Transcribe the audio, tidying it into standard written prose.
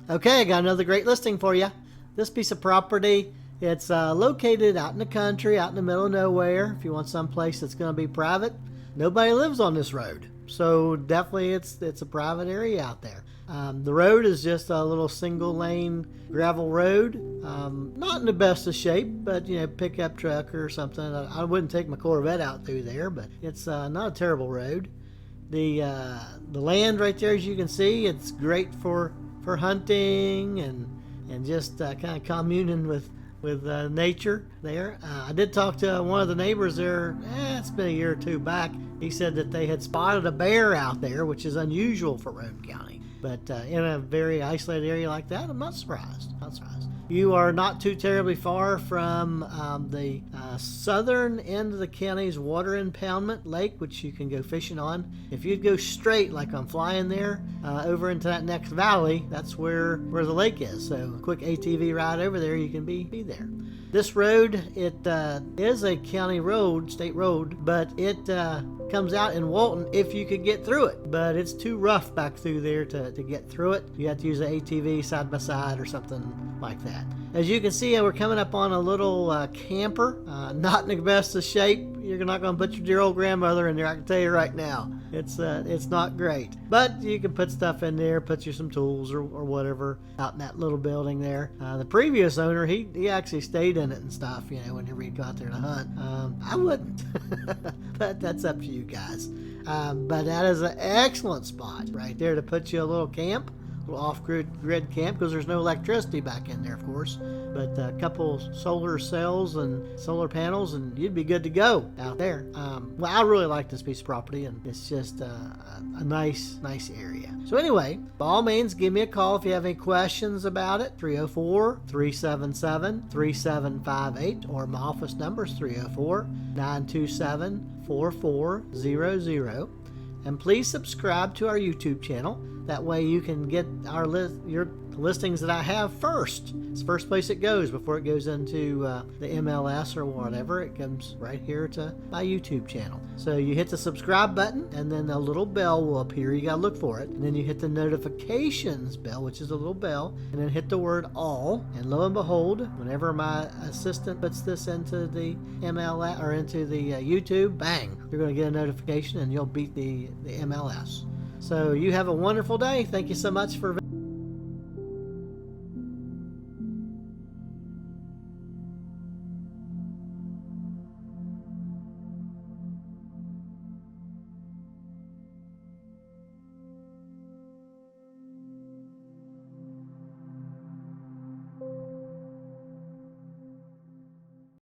Okay, I got another great listing for you. This piece of property, it's located out in the country, out in the middle of nowhere. If you want some place that's going to be private, nobody lives on this road. So definitely it's a private area out there. The road is just a little single lane gravel road. Not in the best of shape, but pickup truck or something. I wouldn't take my Corvette out through there, but it's not a terrible road. The land right there, as you can see, it's great for hunting and just kind of communing with nature there. I did talk to one of the neighbors there. It's been a year or two back. He said that they had spotted a bear out there, which is unusual for Roane County. But in a very isolated area like that, I'm not surprised. You are not too terribly far from the southern end of the county's water impoundment lake, which you can go fishing on. If you'd go straight, like I'm flying there, over into that next valley, that's where the lake is. So a quick ATV ride over there, you can be there. This road, it is a county road, state road, but it comes out in Walton if you could get through it. But it's too rough back through there to get through it. You have to use an ATV side by side or something like that. As you can see, we're coming up on a little camper. Not in the best of shape. You're not going to put your dear old grandmother in there, I can tell you right now. It's not great. But you can put stuff in there, put you some tools or whatever out in that little building there. The previous owner, he actually stayed in it and stuff, whenever he'd go out there to hunt. I wouldn't. But that's up to you guys. But that is an excellent spot right there to put you a little camp. Off-grid camp, because there's no electricity back in there, of course, but a couple solar cells and solar panels and you'd be good to go out there. Well, I really like this piece of property, and it's just a nice area. So anyway, by all means, give me a call if you have any questions about it. 304-377-3758, or my office number is 304-927-4400. And please subscribe to our YouTube channel. That way you can get your listings that I have first. It's the first place it goes before it goes into the MLS or whatever. It comes right here to my YouTube channel. So you hit the subscribe button, and then a little bell will appear. You gotta look for it. And then you hit the notifications bell, which is a little bell, and then hit the word all. And lo and behold, whenever my assistant puts this into the MLS or into the YouTube, bang, you're gonna get a notification and you'll beat the MLS. So you have a wonderful day. Thank you so much for